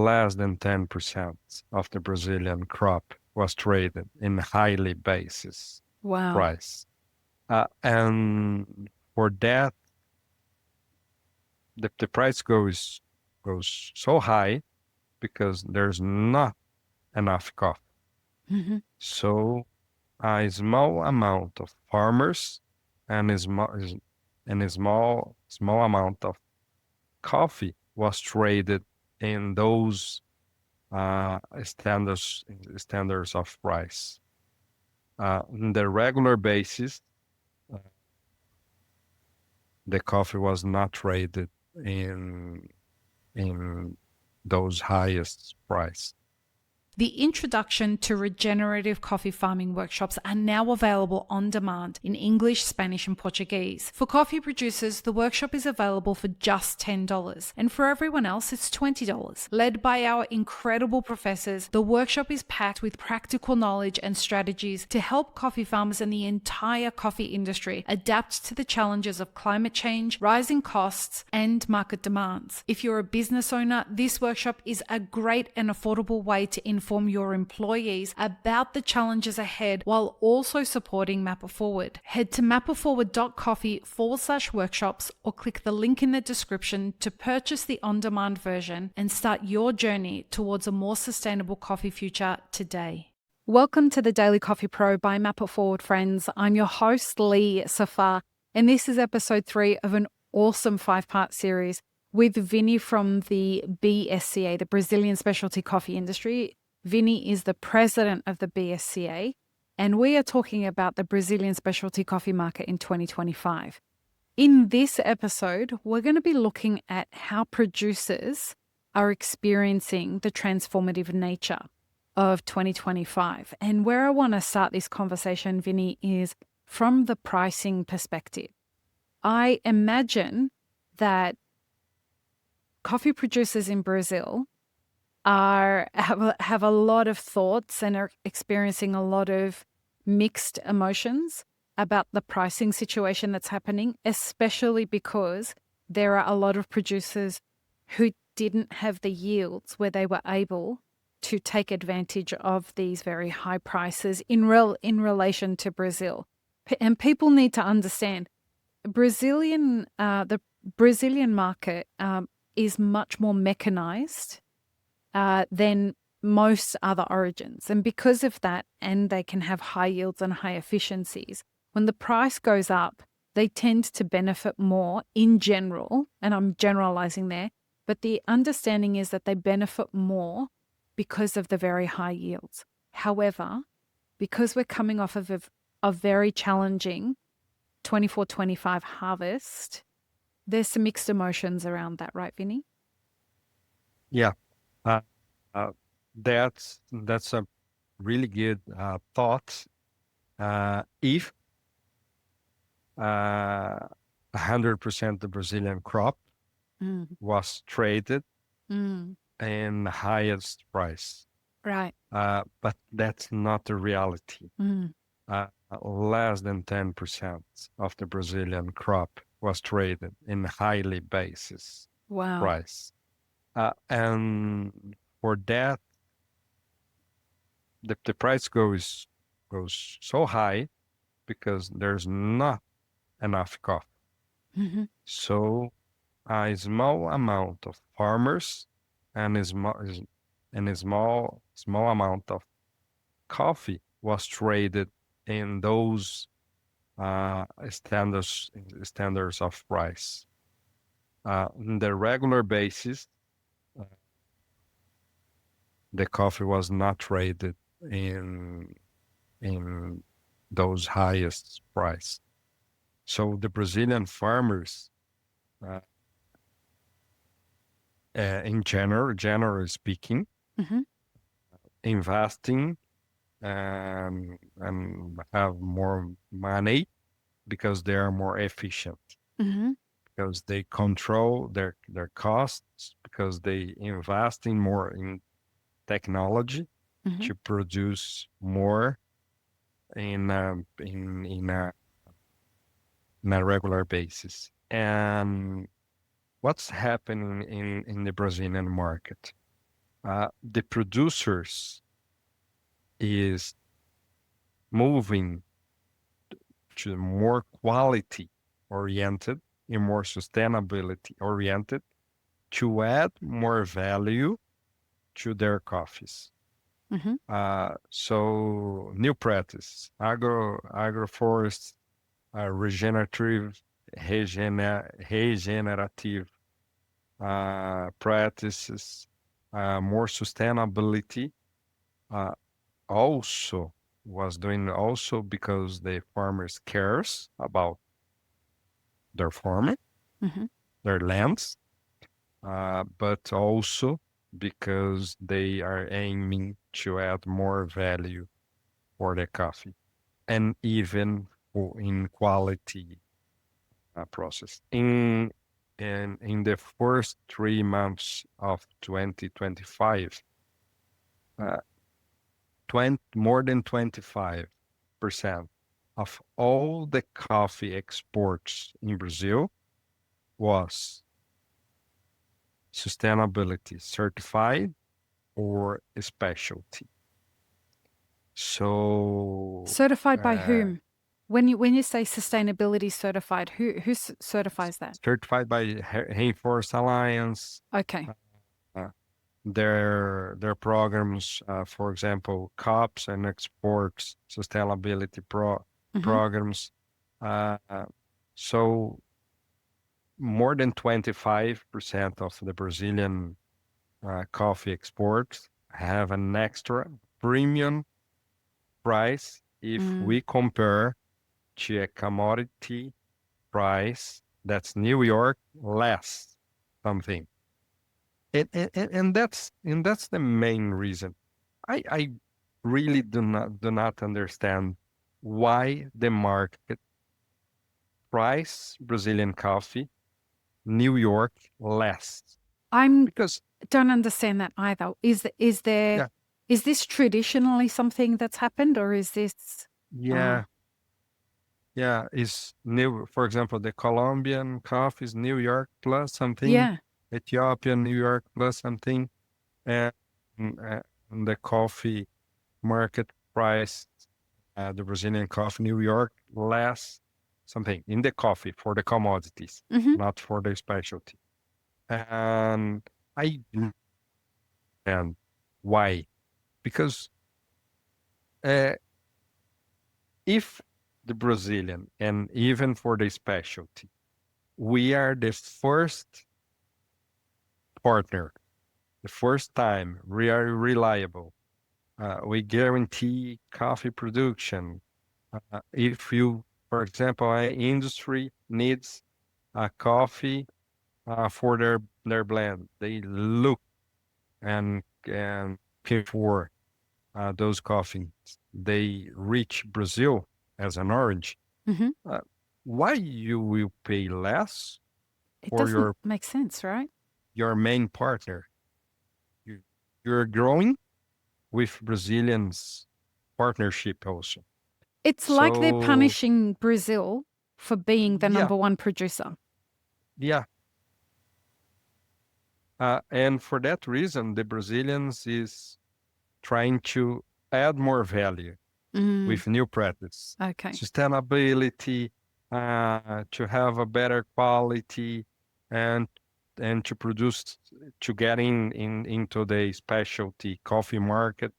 less than 10% of the Brazilian crop was traded in highly basis Wow. price. And for that, the price goes so high because there's not enough coffee. Mm-hmm. So a small amount of farmers and a small amount of coffee was traded in those standards of price. On the regular basis, uh, the coffee was not traded in in those highest price. The introduction to regenerative coffee farming workshops are now available on demand in English, Spanish, and Portuguese. For coffee producers, the workshop is available for just $10, and for everyone else, it's $20. Led by our incredible professors, the workshop is packed with practical knowledge and strategies to help coffee farmers and the entire coffee industry adapt to the challenges of climate change, rising costs, and market demands. If you're a business owner, this workshop is a great and affordable way to inform your employees about the challenges ahead while also supporting Mapper Forward. Head to mapperforward.coffee/workshops or click the link in the description to purchase the on-demand version and start your journey towards a more sustainable coffee future today. Welcome to the Daily Coffee Pro by Mapper Forward, friends. I'm your host, Lee Safar, and this is episode 3 of an awesome 5-part series with Vini from the BSCA, the Brazilian Specialty Coffee Industry. Vini is the president of the BSCA, and we are talking about the Brazilian specialty coffee market in 2025. In this episode, we're going to be looking at how producers are experiencing the transformative nature of 2025. And where I want to start this conversation, Vini, is from the pricing perspective. I imagine that coffee producers in Brazil have a lot of thoughts and are experiencing a lot of mixed emotions about the pricing situation that's happening, especially because there are a lot of producers who didn't have the yields where they were able to take advantage of these very high prices in relation to Brazil. And people need to understand the Brazilian market is much more mechanized than most other origins. And because of that, and they can have high yields and high efficiencies, when the price goes up, they tend to benefit more in general, and I'm generalizing there, but the understanding is that they benefit more because of the very high yields. However, because we're coming off of a very challenging 24-25 harvest, there's some mixed emotions around that, right, Vinny? Yeah, uh, uh, that's a really good thought. If 100% the Brazilian crop Mm, was traded mm, in the highest price, right. but that's not the reality. Mm, Less than 10% of the Brazilian crop was traded in highly basis wow. price. And for that, the price goes so high because there's not enough coffee. Mm-hmm. So a small amount of farmers and a small amount of coffee was traded in those standards of price. On the regular basis, uh, the coffee was not traded in in those highest price. So the Brazilian farmers, uh, in generally speaking, Mm-hmm. investing and have more money because they are more efficient, Mm-hmm. because they control their costs, because they invest in more in technology Mm-hmm. to produce more in a regular basis. And what's happening in the Brazilian market? the producers is moving to more quality oriented and more sustainability oriented to add more value to their coffees. Mm-hmm. So new practice, agroforest, regenerative, regenerative practices, more sustainability. Also was doing also because the farmers cares about their farming, Mm-hmm. their lands, but also because they are aiming to add more value for the coffee and even in quality process. In the first 3 months of 2025, uh, 20, more than 25% of all the coffee exports in Brazil was sustainability certified or a specialty. So Certified by uh, whom? When you say sustainability certified, who certifies that? certified by Rainforest Alliance, Okay. uh, their programs, for example, COPs and exports sustainability Mm-hmm. programs. Uh, uh, so more than 25% of the Brazilian coffee exports have an extra premium price if Mm. we compare to a commodity price that's New York less something. And that's the main reason. I really do not understand why the market price Brazilian coffee New York less. I'm Because don't understand that either. Is there yeah, is this traditionally something that's happened, or is this? Uh, yeah, yeah, is new, for example, the Colombian coffee is New York plus something, yeah. Ethiopian New York plus something, and uh, the coffee market price, the Brazilian coffee New York less something in the coffee for the commodities, Mm-hmm. not for the specialty. And I and why? Because uh, if the Brazilian and even for the specialty, we are the first partner, the first time we are reliable. We guarantee coffee production. If you, for example, an industry needs a coffee for their blend, they look and before those coffees they reach Brazil as an orange. Mm-hmm. Uh, why you will pay less It for doesn't your make sense, right? your main partner? You, you're growing with Brazilians partnership also. It's like they're So punishing Brazil for being the yeah, number one producer. yeah. And for that reason, the Brazilians is trying to add more value Mm, with new practice, okay. sustainability, to have a better quality, and to produce to get into the specialty coffee market.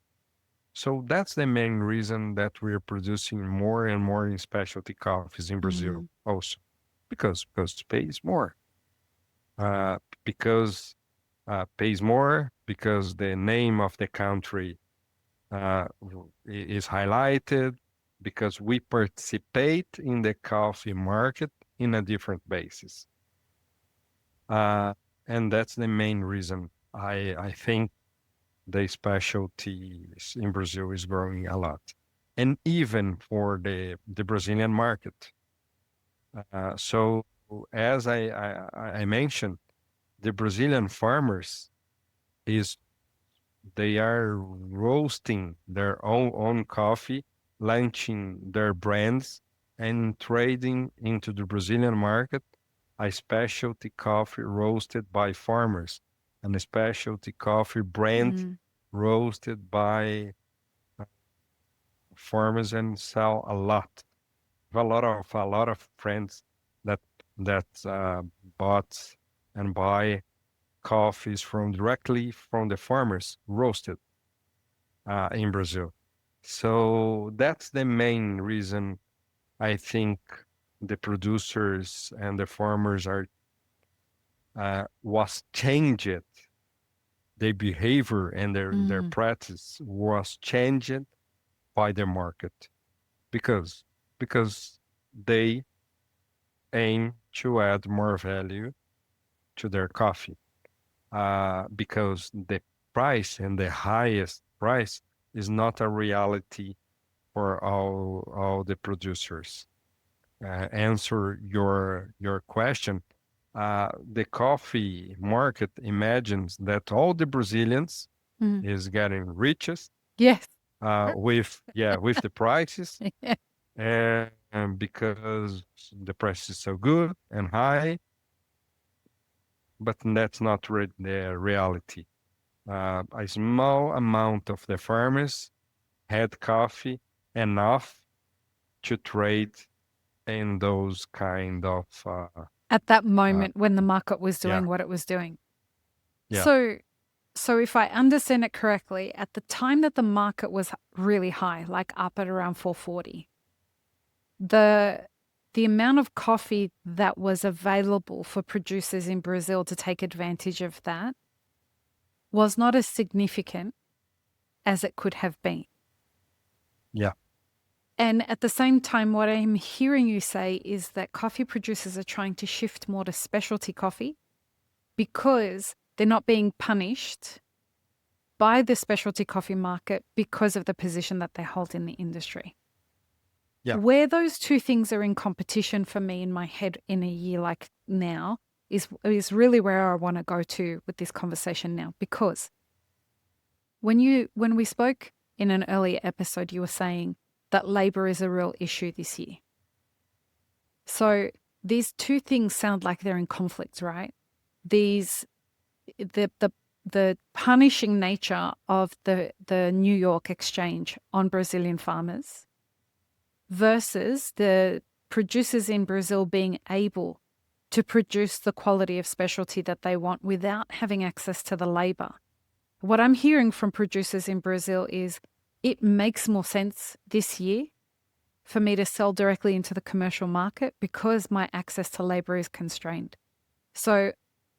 So that's the main reason that we're producing more and more in specialty coffees in Brazil Mm, also, because it pays more, uh, because pays more, because the name of the country is highlighted, because we participate in the coffee market in a different basis. Uh, and that's the main reason I think the specialties in Brazil is growing a lot. And even for the Brazilian market. So as I mentioned, the Brazilian farmers is they are roasting their own coffee, launching their brands, and trading into the Brazilian market a specialty coffee roasted by farmers. and a specialty coffee brand roasted by farmers and sell a lot. A lot of friends that bought and buy coffees from directly from the farmers roasted in Brazil. So that's the main reason I think the producers and the farmers are was changed. Their behavior and their practice was changed by the market because because they aim to add more value to their coffee. Because the price and the highest price is not a reality for all the producers. Answer your question. The coffee market imagines that all the Brazilians is getting richest Yes. with the prices, Yeah. and because the price is so good and high, but that's not the reality. A small amount of the farmers had coffee enough to trade in those kind of At that uh, moment when the market was yeah doing what it was doing. yeah So if I understand it correctly, at the time that the market was really high, like up at around 440, the amount of coffee that was available for producers in Brazil to take advantage of that was not as significant as it could have been. yeah And at the same time, what I'm hearing you say is that coffee producers are trying to shift more to specialty coffee because they're not being punished by the specialty coffee market because of the position that they hold in the industry. yeah Where those two things are in competition for me in my head in a year like now is really where I want to go to with this conversation now. Because when we spoke in an earlier episode, you were saying that labor is a real issue this year. So these two things sound like they're in conflict, right? These the punishing nature of the New York exchange on Brazilian farmers versus the producers in Brazil being able to produce the quality of specialty that they want without having access to the labor. What I'm hearing from producers in Brazil is it makes more sense this year for me to sell directly into the commercial market because my access to labor is constrained. So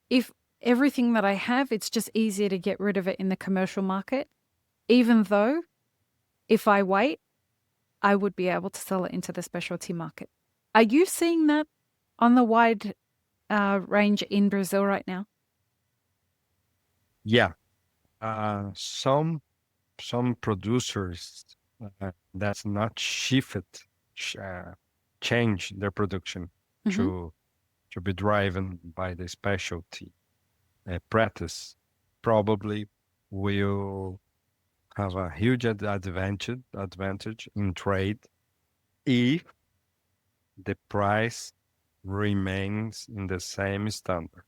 if everything that I have, it's just easier to get rid of it in the commercial market, even though if I wait, I would be able to sell it into the specialty market. Are you seeing that on the wide range in Brazil right now? yeah some producers that's not change their production Mm-hmm. to be driven by the specialty practice probably will have a huge advantage in trade if the price remains in the same standard.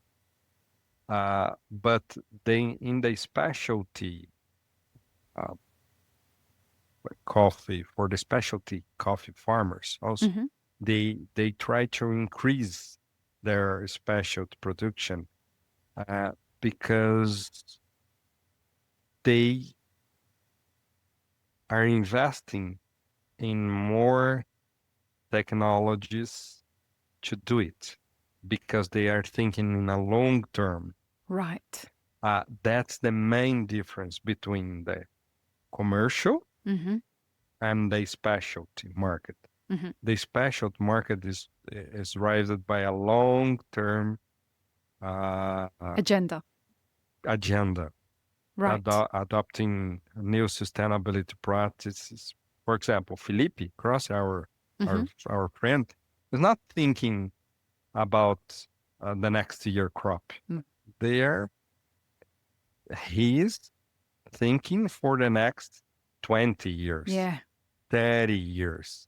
But then in the specialty uh, coffee for the specialty coffee farmers also Mm-hmm. they try to increase their specialty production uh, because they are investing in more technologies to do it because they are thinking in a long term. Right. That's the main difference between the commercial Mm-hmm. and the specialty market. Mm-hmm. The specialty market is driven by a long term uh, uh, Agenda. agenda, Right. adopting new sustainability practices. For example, Felipe Cross, Mm-hmm. our friend, is not thinking about the next year crop. Mm. There, he's thinking for the next 20 years, Yeah. 30 years.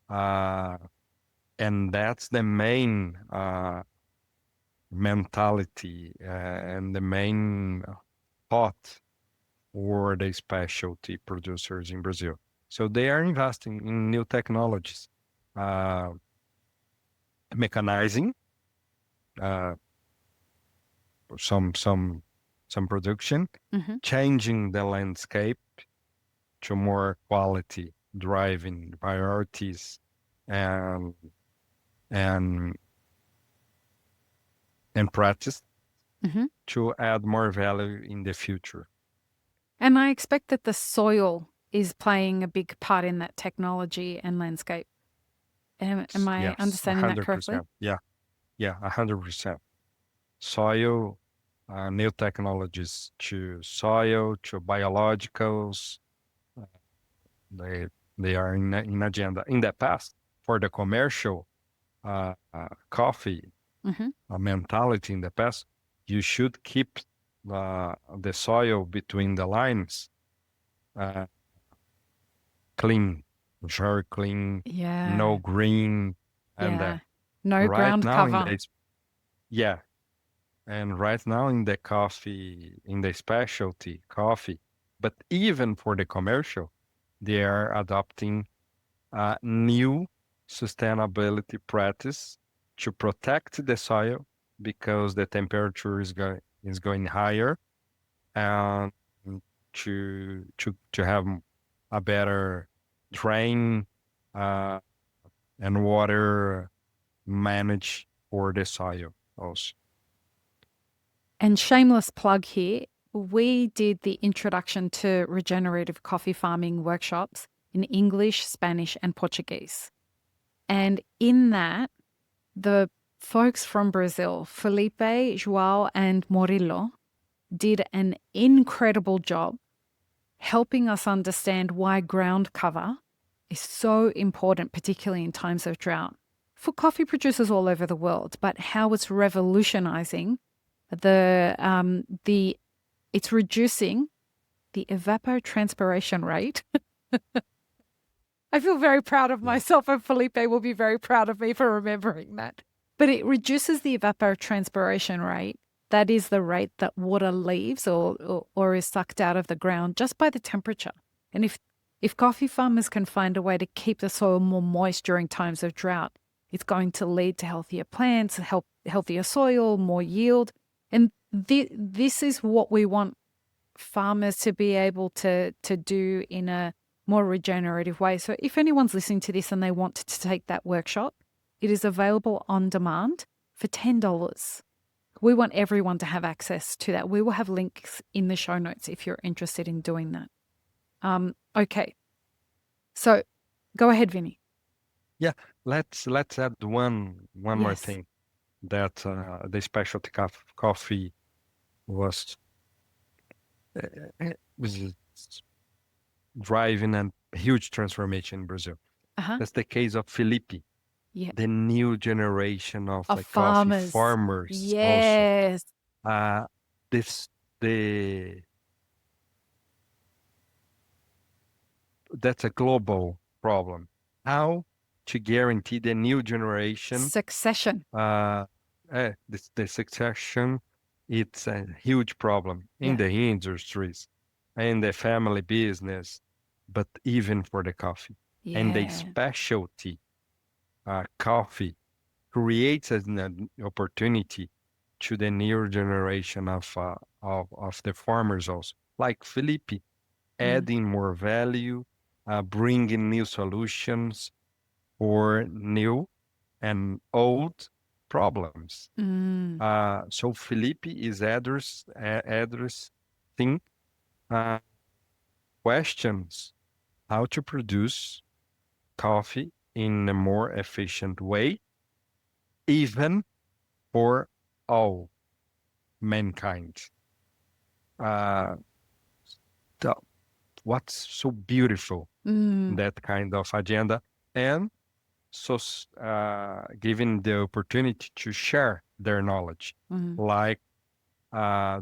And that's the main mentality and the main thought for the specialty producers in Brazil. So they are investing in new technologies, mechanizing uh, some production, changing the landscape to more quality driving priorities and and practice to add more value in the future. And I expect that the soil is playing a big part in that technology and landscape. Am I Yes, understanding that correctly? 100%. Yeah, 100%. Soil, new technologies to soil, to biologicals, they they are in agenda. In the past, for the commercial coffee mentality in the past, you should keep the soil between the lines uh, clean, very clean, no Yeah. green, and Yeah. No right ground now in cover. the yeah, and right now in the coffee, in the specialty coffee, but even for the commercial, they are adopting new sustainability practice to protect the soil because the temperature is going higher, and to have a better drain uh, and water manage for the soil also. And shameless plug here, we did the introduction to regenerative coffee farming workshops in English, Spanish, and Portuguese. And in that, the folks from Brazil, Felipe, João, and Murilo, did an incredible job helping us understand why ground cover is so important, particularly in times of drought, for coffee producers all over the world, but how it's revolutionizing it's reducing the evapotranspiration rate. I feel very proud of Yeah. myself, and Felipe will be very proud of me for remembering that. But it reduces the evapotranspiration rate. That is the rate that water leaves or is sucked out of the ground just by the temperature. And if coffee farmers can find a way to keep the soil more moist during times of drought, it's going to lead to healthier plants, healthier soil, more yield. And this is what we want farmers to be able to do in a more regenerative way. So if anyone's listening to this and they want to take that workshop, it is available on demand for $10. We want everyone to have access to that. We will have links in the show notes if you're interested in doing that. Okay. So go ahead, Vinny. Yeah, let's add one more Yes. thing that the specialty coffee was was driving a huge transformation in Brazil. Uh-huh. That's the case of Felipe, Yeah. the new generation of Of the coffee farmers. farmers also. Yes. This the That's a global problem. How to guarantee the new generation Succession. the succession, it's a huge problem in Yeah. the industries, in the family business, but even for the coffee. And the Yeah. specialty coffee creates an opportunity to the newer generation of the farmers also, like Felipe, adding more value, bringing new solutions for new and old problems. Mm. So Felipe is addressing uh, questions how to produce coffee in a more efficient way, even for all mankind. Uh, the, what's so beautiful in Mm. that kind of agenda, and so giving the opportunity to share their knowledge, Mm. like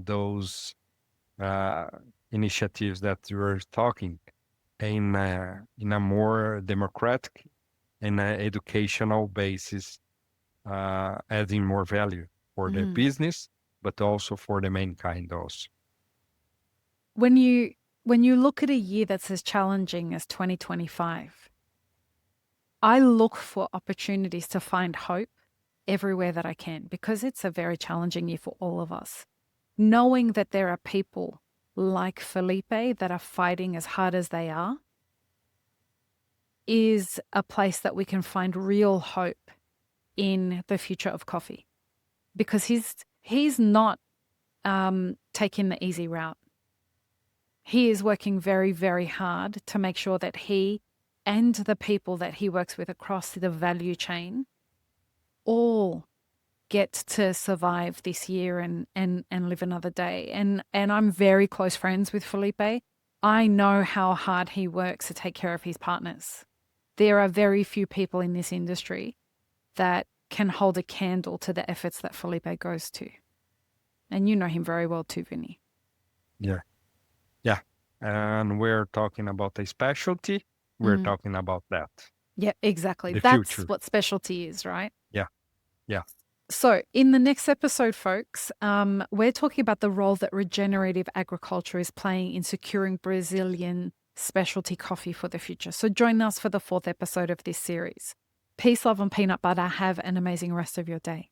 those uh, initiatives that we were talking in a more democratic and educational basis, adding more value. for the business, but also for the mankind also. When you look at a year that's as challenging as 2025, I look for opportunities to find hope everywhere that I can, because it's a very challenging year for all of us. Knowing that there are people like Felipe that are fighting as hard as they are is a place that we can find real hope in the future of coffee, because he's not taking the easy route. He is working very, very hard to make sure that he and the people that he works with across the value chain all get to survive this year and live another day. And I'm very close friends with Felipe. I know how hard he works to take care of his partners. There are very few people in this industry that can hold a candle to the efforts that Felipe goes to. And you know him very well too, Vini. Yeah. Yeah. And we're talking about a specialty. We're talking about that. Yeah, exactly. The That's future. what specialty is, right? Yeah. Yeah. So in the next episode, folks, we're talking about the role that regenerative agriculture is playing in securing Brazilian specialty coffee for the future. So join us for the 4th episode of this series. Peace, love, and peanut butter. Have an amazing rest of your day.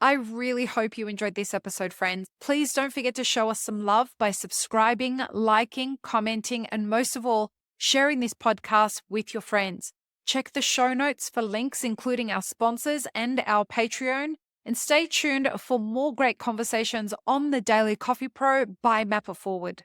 I really hope you enjoyed this episode, friends. Please don't forget to show us some love by subscribing, liking, commenting, and most of all, sharing this podcast with your friends. Check the show notes for links, including our sponsors and our Patreon. And stay tuned for more great conversations on the Daily Coffee Pro by Map It Forward.